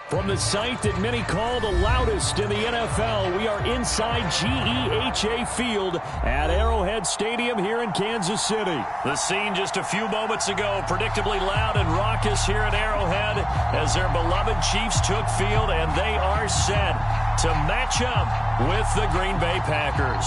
From the site that many call the loudest in the NFL, we are inside GEHA Field at Arrowhead Stadium here in Kansas City. The scene just a few moments ago, predictably loud and raucous here at Arrowhead as their beloved Chiefs took field, and they are set to match up with the Green Bay Packers.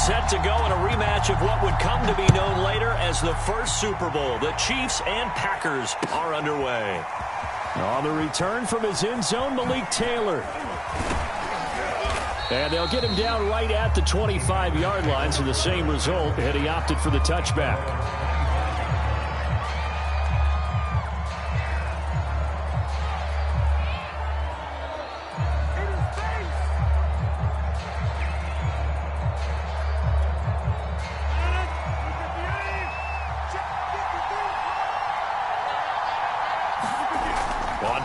Set to go in a rematch of what would come to be known later as the first Super Bowl. The Chiefs and Packers are underway. On the return from his end zone, Malik Taylor. And they'll get him down right at the 25-yard line, so the same result, and he opted for the touchback.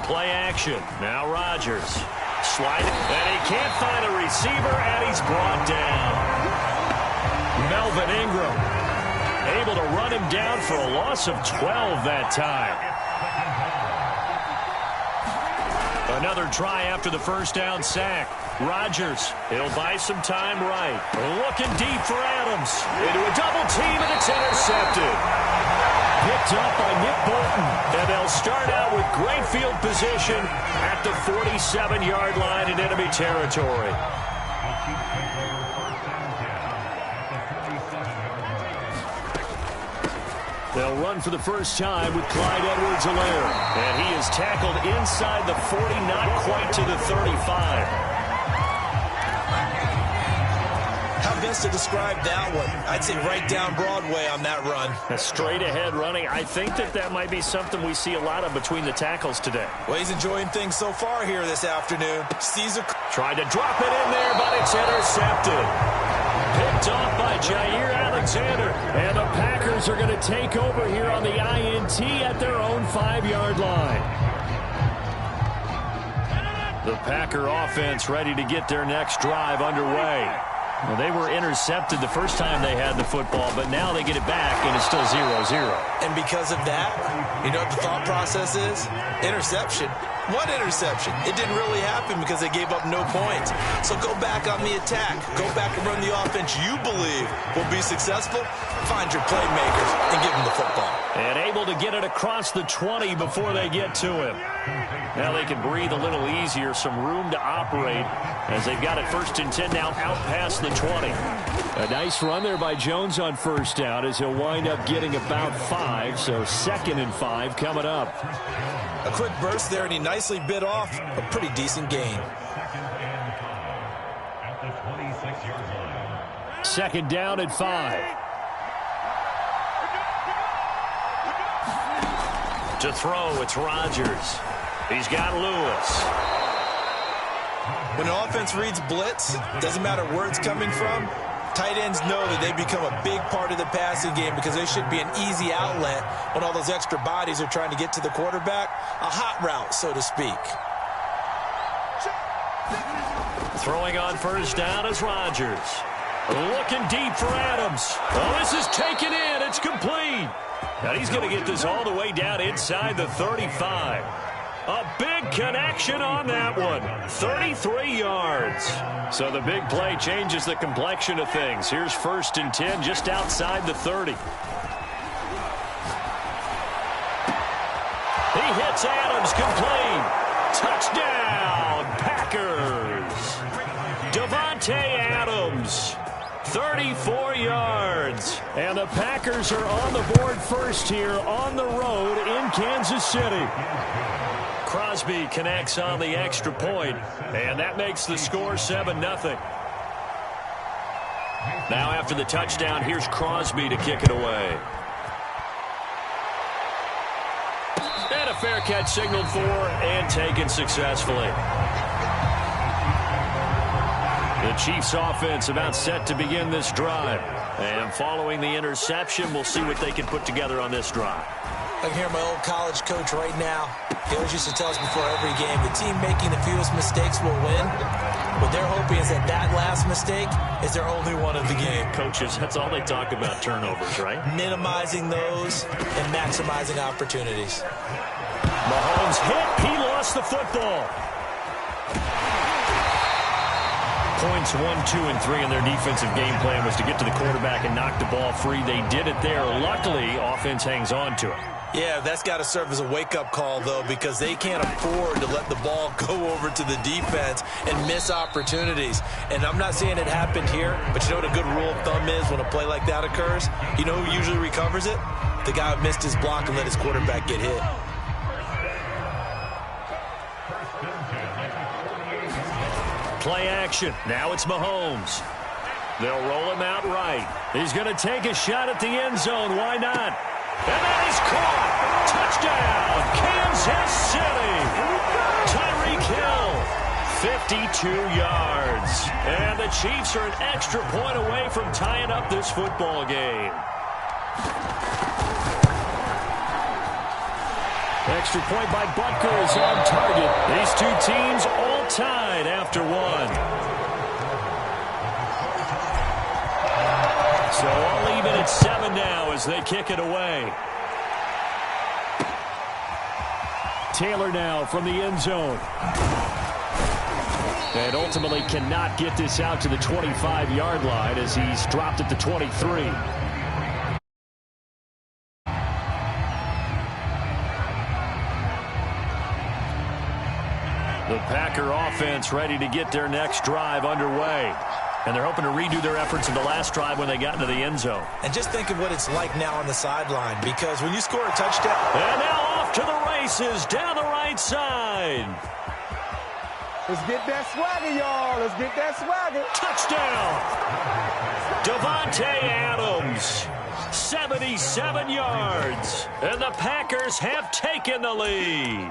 Play action. Now Rodgers. Sliding. And he can't find a receiver, and he's brought down. Melvin Ingram able to run him down for a loss of 12 that time. Another try after the first down sack. Rodgers, he'll buy some time right. Looking deep for Adams. Into a double team, and it's intercepted. Picked up by Nick Bolton. And they'll start out with great field position at the 47-yard line in enemy territory. They'll run for the first time with Clyde Edwards-Helaire. And he is tackled inside the 40, not quite to the 35. How best to describe that one? I'd say right down Broadway on that run. A straight-ahead running. I think that might be something we see a lot of between the tackles today. Well, he's enjoying things so far here this afternoon. Caesar tried to drop it in there, but it's intercepted. Picked off by Jair Alexander. And the Packers are going to take over here on the INT at their own 5-yard line. The Packer offense ready to get their next drive underway. Well, they were intercepted the first time they had the football, but now they get it back, and it's still 0-0. And because of that, you know what the thought process is? Interception. What interception? It didn't really happen because they gave up no points. So go back on the attack. Go back and run the offense you believe will be successful. Find your playmakers and give them the football. And able to get it across the 20 before they get to him. Now they can breathe a little easier, some room to operate as they've got it 1st and 10 now out past the 20. A nice run there by Jones on first down as he'll wind up getting about 5, so 2nd and 5 coming up. A quick burst there, and he nicely bit off a pretty decent gain. 2nd down and 5. To throw, it's Rodgers. He's got Lewis. When an offense reads blitz, doesn't matter where it's coming from, tight ends know that they become a big part of the passing game because they should be an easy outlet when all those extra bodies are trying to get to the quarterback. A hot route, so to speak. Throwing on first down is Rodgers. Looking deep for Adams. Oh, this is taken in. It's complete. Now he's going to get this all the way down inside the 35. A big connection on that one. 33 yards. So the big play changes the complexion of things. Here's 1st and 10 just outside the 30. He hits Adams complete. Touchdown, Packers. Davante Adams. 34 yards. And the Packers are on the board first here on the road in Kansas City. Crosby connects on the extra point, and that makes the score 7-0. Now after the touchdown, here's Crosby to kick it away. And a fair catch signaled for and taken successfully. The Chiefs offense about set to begin this drive. And following the interception, we'll see what they can put together on this drive. I can hear my old college coach right now. He always used to tell us before every game, the team making the fewest mistakes will win. What they're hoping is that last mistake is their only one of the game. Coaches, that's all they talk about, turnovers, right? Minimizing those and maximizing opportunities. Mahomes hit. He lost the football. Points 1, 2, and 3 in their defensive game plan was to get to the quarterback and knock the ball free. They did it there. Luckily, offense hangs on to it. Yeah, that's got to serve as a wake-up call, though, because they can't afford to let the ball go over to the defense and miss opportunities. And I'm not saying it happened here, but you know what a good rule of thumb is when a play like that occurs? You know who usually recovers it? The guy who missed his block and let his quarterback get hit. Play action. Now it's Mahomes. They'll roll him out right. He's going to take a shot at the end zone. Why not? And that is caught. Touchdown, Kansas City. Tyreek Hill, 52 yards. And the Chiefs are an extra point away from tying up this football game. Extra point by Butker is on target. These two teams all tied after one. So all even at 7 now as they kick it away. Taylor now from the end zone. And ultimately cannot get this out to the 25-yard line as he's dropped at the 23. The Packer offense ready to get their next drive underway. And they're hoping to redo their efforts in the last drive when they got into the end zone. And just think of what it's like now on the sideline, because when you score a touchdown. And now off to the races down the right side. Let's get that swagger, y'all. Let's get that swagger. Touchdown. Davante Adams. 77 yards. And the Packers have taken the lead.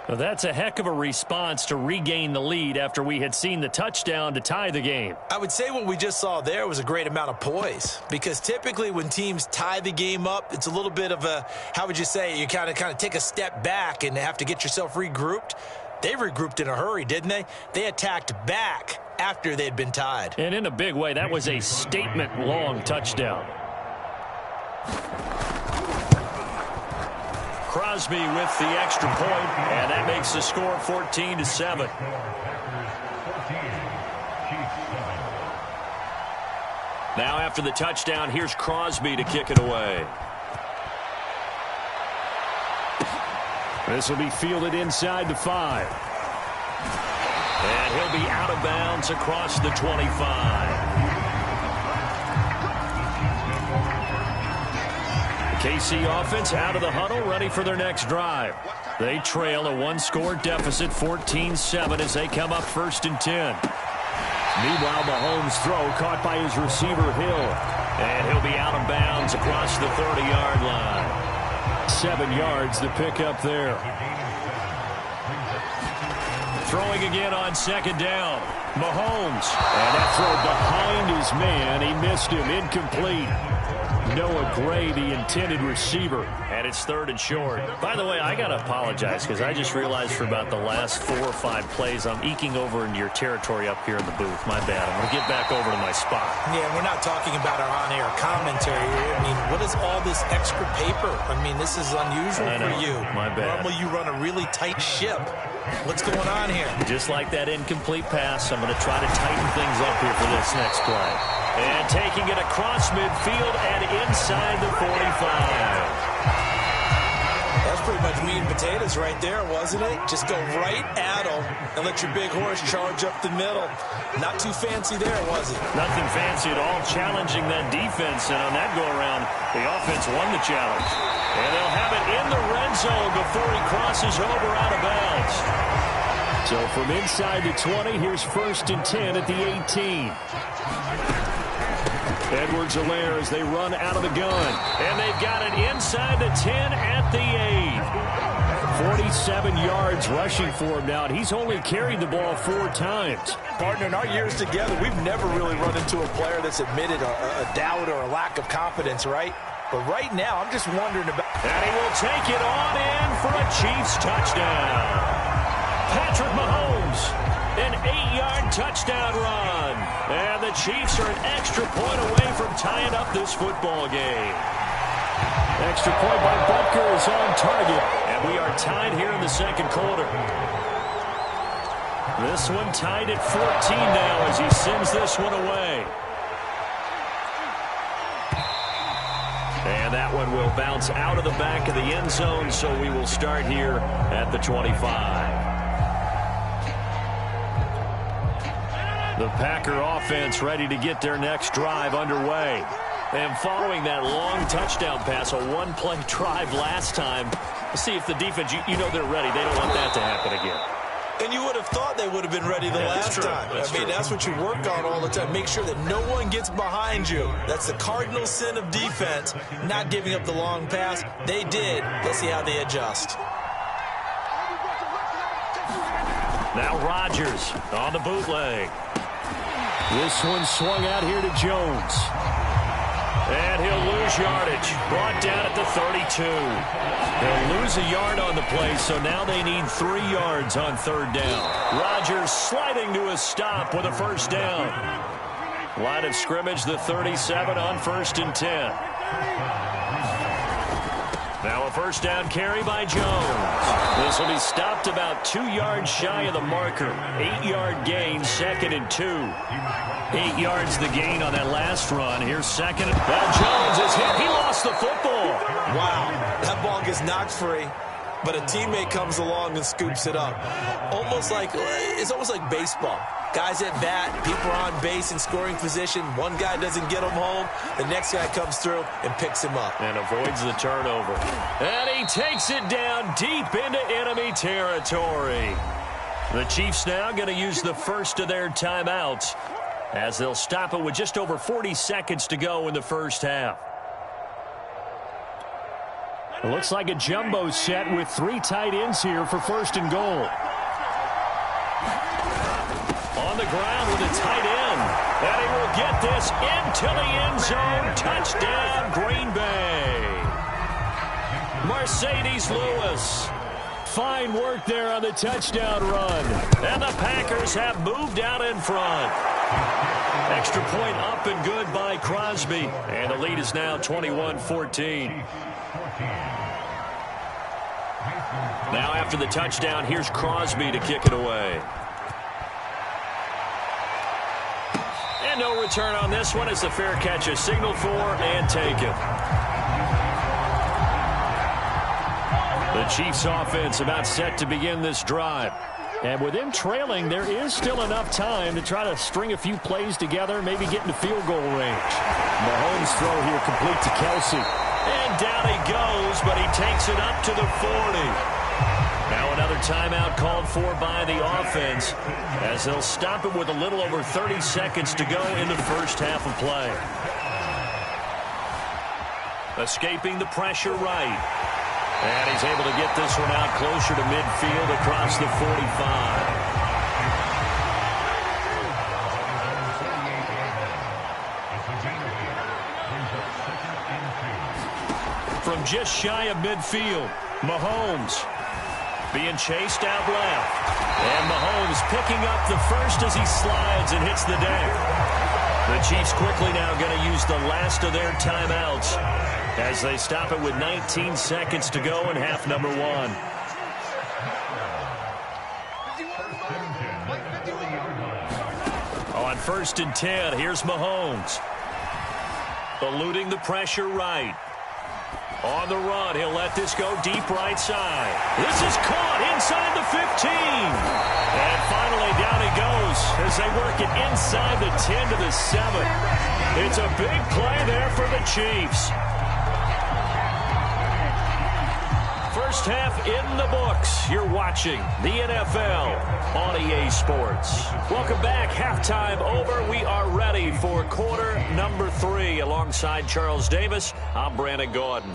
Well, that's a heck of a response to regain the lead after we had seen the touchdown to tie the game. I would say what we just saw there was a great amount of poise, because typically when teams tie the game up, it's a little bit of a, how would you say, you kind of take a step back and have to get yourself regrouped. They regrouped in a hurry, didn't they? They attacked back after they'd been tied. And in a big way, that was a statement-long touchdown. Crosby with the extra point, and that makes the score 14-7. Now after the touchdown, here's Crosby to kick it away. This will be fielded inside the 5. And he'll be out of bounds across the 25. KC offense out of the huddle, ready for their next drive. They trail a one-score deficit, 14-7, as they come up 1st and 10. Meanwhile, Mahomes' throw caught by his receiver, Hill. And he'll be out of bounds across the 30-yard line. 7 yards the pickup there. Throwing again on 2nd down. Mahomes. And that throw behind his man. He missed him. Incomplete. Noah Gray, the intended receiver, and it's 3rd and short. By the way, I got to apologize because I just realized for about the last 4 or 5 plays, I'm eking over into your territory up here in the booth. My bad. I'm going to get back over to my spot. Yeah, we're not talking about our on-air commentary here. I mean, what is all this extra paper? I mean, this is unusual for you. My bad. Normally you run a really tight ship. What's going on here? Just like that incomplete pass, I'm going to try to tighten things up here for this next play. And taking it across midfield and inside the 45. That's pretty much meat and potatoes right there, wasn't it? Just go right at them and let your big horse charge up the middle. Not too fancy there, was it? Nothing fancy at all, challenging that defense. And on that go-around, the offense won the challenge. And they'll have it in the red zone before he crosses over out of bounds. So from inside the 20, here's 1st and 10 at the 18. Edwards-Helaire as they run out of the gun. And they've got it inside the 10 at the 8. 47 yards rushing for him now. And he's only carried the ball 4 times. Partner, in our years together, we've never really run into a player that's admitted a doubt or a lack of confidence, right? But right now, I'm just wondering about... And he will take it on in for a Chiefs touchdown. Patrick Mahomes, an 8-yard touchdown run. And the Chiefs are an extra point away from tying up this football game. Extra point by Butker is on target. And we are tied here in the second quarter. This one tied at 14 now as he sends this one away. And that one will bounce out of the back of the end zone, so we will start here at the 25. The Packer offense ready to get their next drive underway. And following that long touchdown pass, a one-play drive last time, let's see if the defense, you know they're ready. They don't want that to happen again. And you would have thought they would have been ready the last time. That's what you work on all the time. Make sure that no one gets behind you. That's the cardinal sin of defense, not giving up the long pass. They did. Let's see how they adjust. Now Rodgers on the bootleg. This one swung out here to Jones. And he'll lose yardage. Brought down at the 32. They'll lose a yard on the play, so now they need 3 yards on third down. Rodgers sliding to a stop with a first down. Line of scrimmage, the 37 on 1st and 10. Now a first down carry by Jones. This will be stopped about 2 yards shy of the marker. 8-yard gain, 2nd and 2. 8 yards the gain on that last run. Here's second. Well, Jones is hit. He lost the football. Wow, that ball gets knocked free, but a teammate comes along and scoops it up. It's almost like baseball. Guys at bat, people are on base in scoring position. One guy doesn't get him home. The next guy comes through and picks him up. And avoids the turnover. And he takes it down deep into enemy territory. The Chiefs now going to use the first of their timeouts, as they'll stop it with just over 40 seconds to go in the first half. It looks like a jumbo set with 3 tight ends here for 1st and goal. On the ground with a tight end. And he will get this into the end zone. Touchdown, Green Bay. Mercedes Lewis. Fine work there on the touchdown run. And the Packers have moved out in front. Extra point up and good by Crosby. And the lead is now 21-14. Now after the touchdown, here's Crosby to kick it away. And no return on this one as the fair catch is signaled for and taken. The Chiefs offense about set to begin this drive. And with them trailing, there is still enough time to try to string a few plays together, maybe get into field goal range. Mahomes' throw here complete to Kelsey. And down he goes, but he takes it up to the 40. Now another timeout called for by the offense, as they'll stop it with a little over 30 seconds to go in the first half of play. Escaping the pressure right. And he's able to get this one out closer to midfield across the 45. From just shy of midfield, Mahomes being chased out left. And Mahomes picking up the first as he slides and hits the deck. The Chiefs quickly now going to use the last of their timeouts as they stop it with 19 seconds to go in half number 1. On 1st and 10, here's Mahomes. Eluding the pressure right. On the run, he'll let this go deep right side. This is caught inside the 15. And finally down he goes as they work it inside the 10 to the 7. It's a big play there for the Chiefs. First half in the books. You're watching the NFL on EA Sports. Welcome back. Halftime over. We are ready for quarter number 3. Alongside Charles Davis, I'm Brandon Gordon.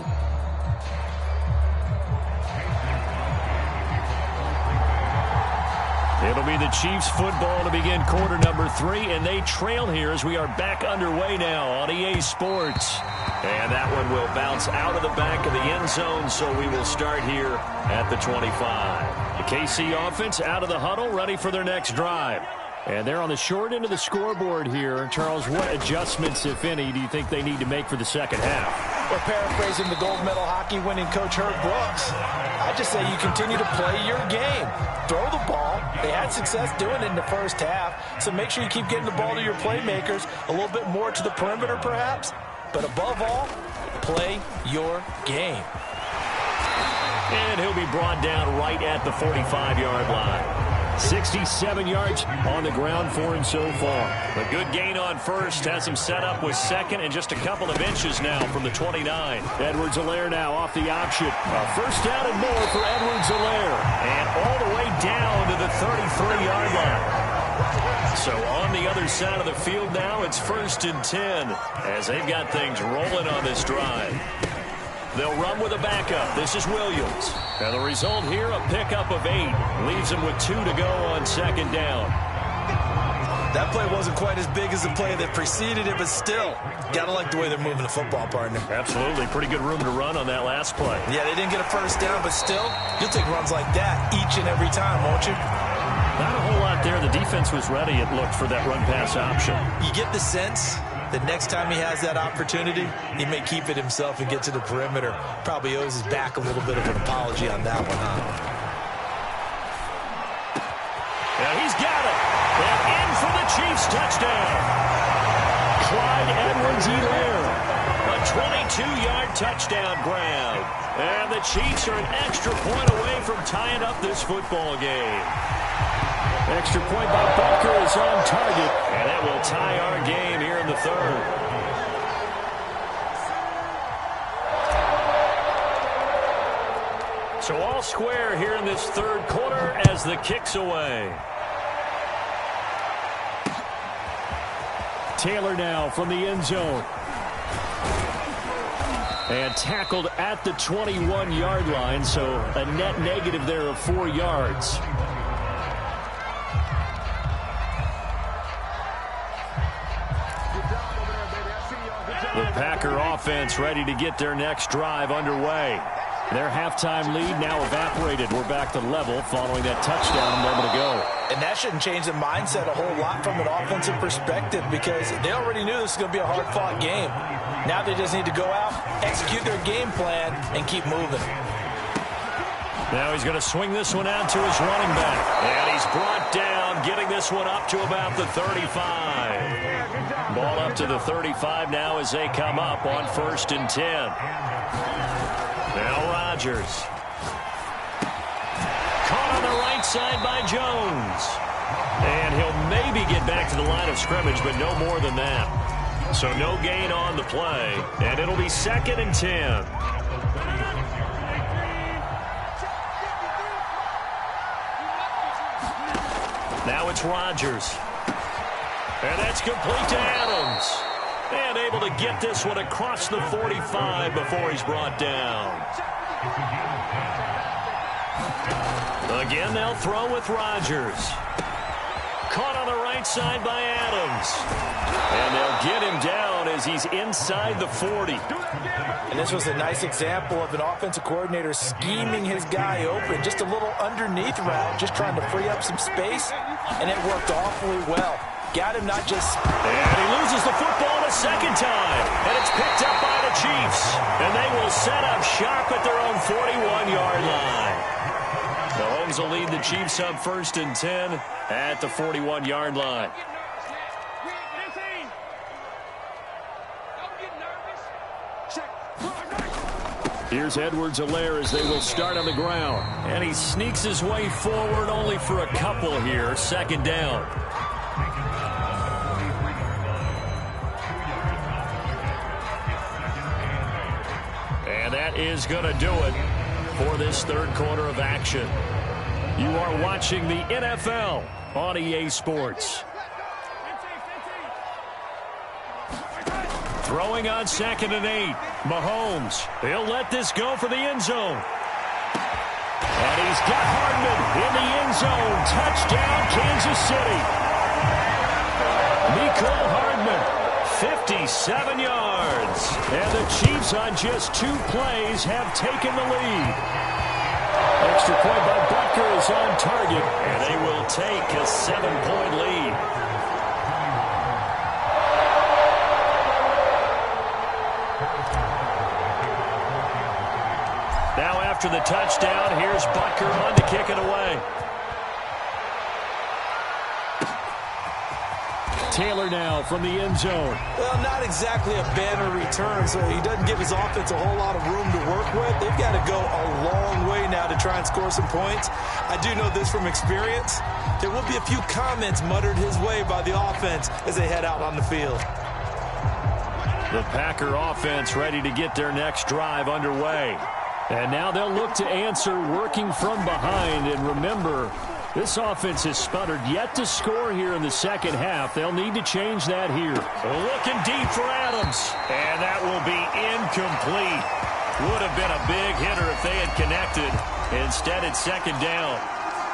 It'll be the Chiefs football to begin quarter number 3, and they trail here as we are back underway now on EA Sports. And that one will bounce out of the back of the end zone, so we will start here at the 25. The KC offense out of the huddle, ready for their next drive. And they're on the short end of the scoreboard here. Charles, what adjustments, if any, do you think they need to make for the second half? We're paraphrasing the gold medal hockey winning coach Herb Brooks. I just say you continue to play your game. Throw the ball. They had success doing it in the first half, so make sure you keep getting the ball to your playmakers, a little bit more to the perimeter perhaps, but above all, play your game. And he'll be brought down right at the 45-yard line. 67 yards on the ground for him so far. A good gain on first, has him set up with second and just a couple of inches now from the 29. Edwards-Helaire now off the option. A first down and more for Edwards-Helaire. And all the way down to the 33-yard line. So on the other side of the field now, it's 1st and 10 as they've got things rolling on this drive. They'll run with a backup. This is Williams. And the result here, a pickup of 8. Leaves them with 2 to go on second down. That play wasn't quite as big as the play that preceded it, but still, gotta like the way they're moving the football, partner. Absolutely. Pretty good room to run on that last play. Yeah, they didn't get a first down, but still, you'll take runs like that each and every time, won't you? Not a whole lot there. The defense was ready, it looked, for that run-pass option. You get the sense that next time he has that opportunity, he may keep it himself and get to the perimeter. Probably owes his back a little bit of an apology on that one, huh? Yeah, he's got it. And in for the Chiefs touchdown. Clyde Edwards-Helaire. A 22-yard touchdown grab. And the Chiefs are an extra point away from tying up this football game. Extra point by Butker is on target, and that will tie our game here in the third. So all square here in this third quarter as the kick's away. Taylor now from the end zone. And tackled at the 21-yard line, so a net negative there of 4 yards. The Packer offense ready to get their next drive underway. Their halftime lead now evaporated. We're back to level following that touchdown a moment ago. And that shouldn't change the mindset a whole lot from an offensive perspective because they already knew this was going to be a hard-fought game. Now they just need to go out, execute their game plan, and keep moving. Now he's going to swing this one out to his running back. And he's brought down, getting this one up to about the 35. Ball up to the 35 now as they come up on 1st and 10. Now Rodgers. Caught on the right side by Jones. And he'll maybe get back to the line of scrimmage, but no more than that. So no gain on the play, and it'll be 2nd and 10. Now it's Rodgers. And that's complete to Adams. And able to get this one across the 45 before he's brought down. Again, they'll throw with Rodgers. Caught on the right side by Adams. And they'll get him down as he's inside the 40. And this was a nice example of an offensive coordinator scheming his guy open. Just a little underneath route, just trying to free up some space. And it worked awfully well. Got him not just... And he loses the football a second time. And it's picked up by the Chiefs. And they will set up shop at their own 41-yard line. Mahomes will lead the Chiefs up 1st and 10 at the 41-yard line. Here's Edwards-Helaire as they will start on the ground. And he sneaks his way forward only for a couple here. 2nd down. And that is going to do it for this third quarter of action. You are watching the NFL on EA Sports. Throwing on 2nd and 8. Mahomes. He'll let this go for the end zone. And he's got Hardman in the end zone touchdown, Kansas City. Mecole Hardman, 57 yards. And the Chiefs on just 2 plays have taken the lead. Extra point by Butker is on target, and they will take a 7-point lead. Now after the touchdown, here's Butker on to kick it away. Taylor now from the end zone. Well, not exactly a banner return, so he doesn't give his offense a whole lot of room to work with. They've got to go a long way now to try and score some points. I do know this from experience. There will be a few comments muttered his way by the offense as they head out on the field. The Packer offense ready to get their next drive underway. And now they'll look to answer working from behind. And remember, this offense has sputtered yet to score here in the second half. They'll need to change that here. Looking deep for Adams. And that will be incomplete. Would have been a big hitter if they had connected. Instead, it's second down.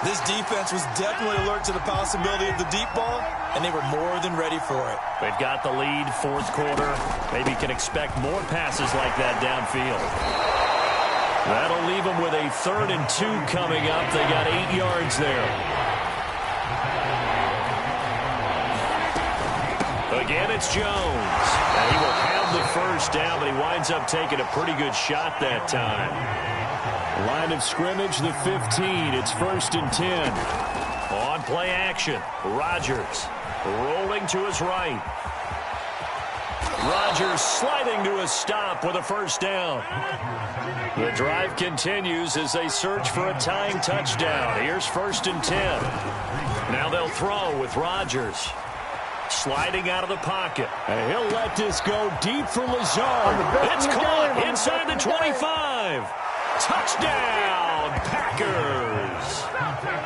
This defense was definitely alert to the possibility of the deep ball, and they were more than ready for it. They've got the lead, fourth quarter. Maybe can expect more passes like that downfield. That'll leave them with a 3rd and 2 coming up. They got 8 yards there. Again, it's Jones. And he will have the first down, but he winds up taking a pretty good shot that time. Line of scrimmage, the 15. It's 1st and 10. On play action, Rodgers rolling to his right. Rodgers sliding to a stop with a first down. The drive continues as they search for a tying touchdown. Here's 1st and 10. Now they'll throw with Rodgers. Sliding out of the pocket. And he'll let this go deep for Lazard. It's caught inside the 25. Touchdown, Packers.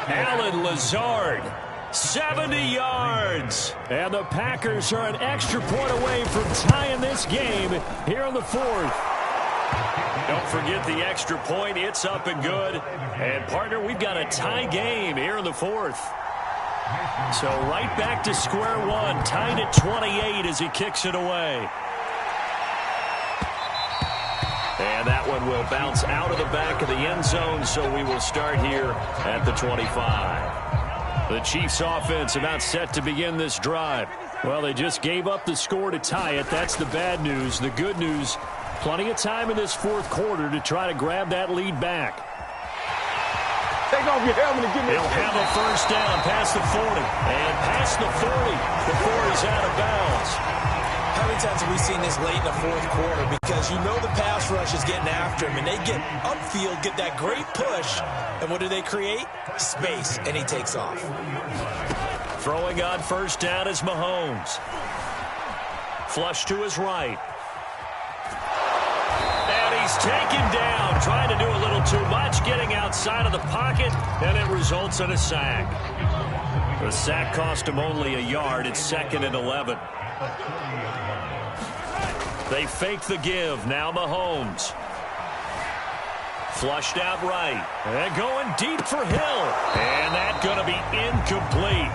Allen Lazard, 70 yards. And the Packers are an extra point away from tying this game here in the 4th. Don't forget the extra point. It's up and good. And, partner, we've got a tie game here in the 4th. So right back to square one. Tied at 28 as he kicks it away. And that one will bounce out of the back of the end zone, so we will start here at the 25. The Chiefs offense about set to begin this drive. Well, they just gave up the score to tie it. That's the bad news. The good news, plenty of time in this 4th quarter to try to grab that lead back. Take off your helmet and give me. They'll have a first down past the 40. And past the 40 before he's out of bounds. How many times have we seen this late in the 4th quarter? Because you know the pass rush is getting after him, and they get upfield, get that great push, and what do they create? Space, and he takes off. Throwing on first down is Mahomes. Flush to his right. And he's taken down, trying to do a little too much, getting outside of the pocket, and it results in a sack. The sack cost him only a yard. It's 2nd and 11. They fake the give. Now Mahomes. Flushed out right. And going deep for Hill. And that's going to be incomplete.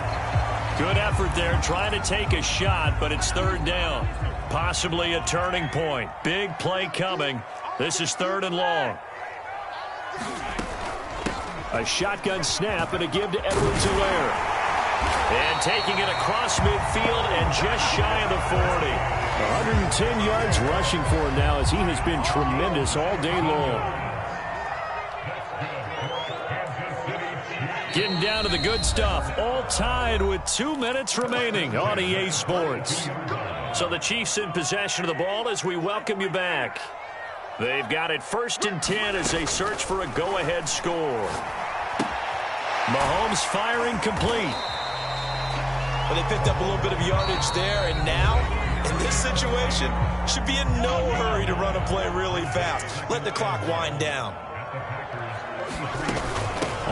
Good effort there trying to take a shot, but it's 3rd down. Possibly a turning point. Big play coming. This is 3rd and long. A shotgun snap and a give to Edwards-Helaire. And taking it across midfield and just shy of the 40. 110 yards rushing for him now as he has been tremendous all day long. Getting down to the good stuff. All tied with 2 minutes remaining on EA Sports. So the Chiefs in possession of the ball as we welcome you back. They've got it 1st and 10 as they search for a go-ahead score. Mahomes firing complete. Well, they picked up a little bit of yardage there, and now, in this situation, should be in no hurry to run a play really fast. Let the clock wind down.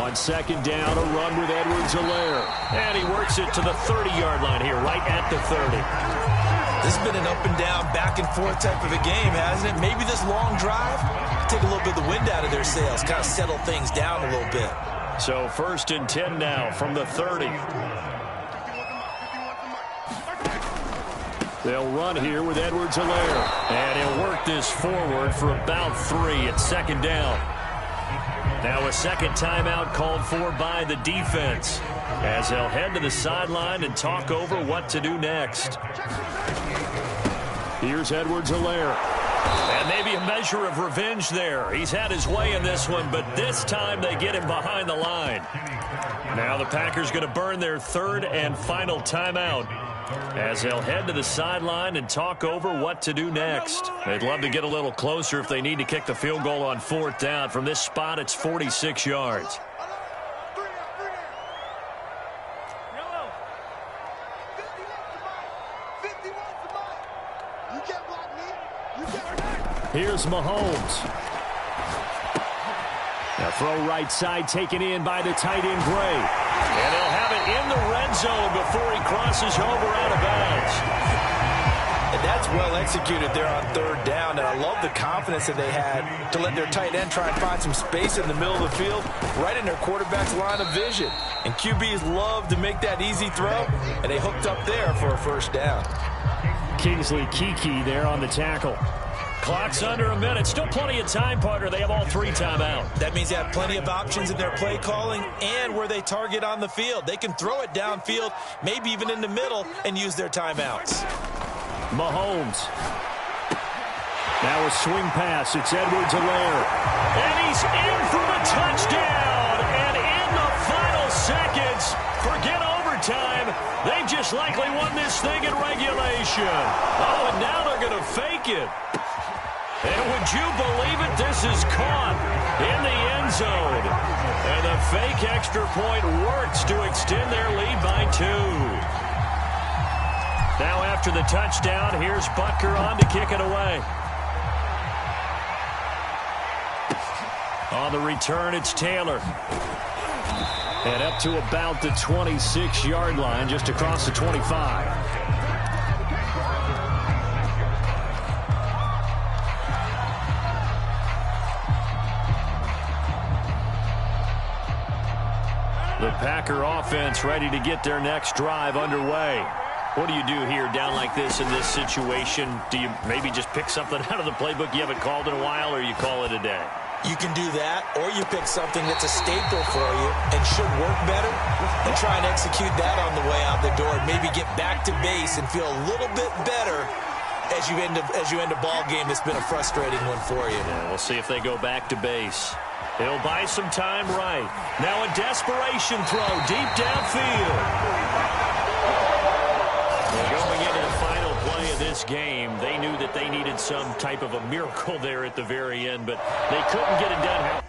On 2nd down, a run with Edwards-Helaire. And he works it to the 30-yard line here, right at the 30. This has been an up-and-down, back-and-forth type of a game, hasn't it? Maybe this long drive take a little bit of the wind out of their sails, kind of settle things down a little bit. So 1st and 10 now from the 30. They'll run here with Edwards-Helaire. And he'll work this forward for about 3 at 2nd down. Now a second timeout called for by the defense, as they'll head to the sideline and talk over what to do next. Here's Edwards-Helaire. And maybe a measure of revenge there. He's had his way in this one, but this time they get him behind the line. Now the Packers going to burn their 3rd and final timeout, as they'll head to the sideline and talk over what to do next. They'd love to get a little closer if they need to kick the field goal on 4th down. From this spot, it's 46 yards. Here's Mahomes. Now throw right side taken in by the tight end Gray. And he'll have it in the red zone before he crosses over out of bounds. And that's well executed there on 3rd down. And I love the confidence that they had to let their tight end try and find some space in the middle of the field, right in their quarterback's line of vision. And QBs love to make that easy throw, and they hooked up there for a 1st down. Kingsley Keke there on the tackle. Clock's under a minute. Still plenty of time, partner. They have all 3 timeout. That means they have plenty of options in their play calling and where they target on the field. They can throw it downfield, maybe even in the middle, and use their timeouts. Mahomes. Now a swing pass. It's Edwards-Helaire. And he's in for the touchdown. And in the final seconds, forget overtime, they've just likely won this thing in regulation. Oh, and now they're going to fake it. And would you believe it? This is caught in the end zone. And the fake extra point works to extend their lead by 2. Now after the touchdown, here's Butker on to kick it away. On the return, it's Taylor. And up to about the 26-yard line, just across the 25. The Packer offense ready to get their next drive underway. What do you do here down like this in this situation? Do you maybe just pick something out of the playbook you haven't called in a while, or you call it a day? You can do that, or you pick something that's a staple for you and should work better and try and execute that on the way out the door and maybe get back to base and feel a little bit better as you end a ball game that's been a frustrating one for you. Yeah, we'll see if they go back to base. He'll buy some time right. Now a desperation throw deep downfield. Going into the final play of this game, they knew that they needed some type of a miracle there at the very end, but they couldn't get it done.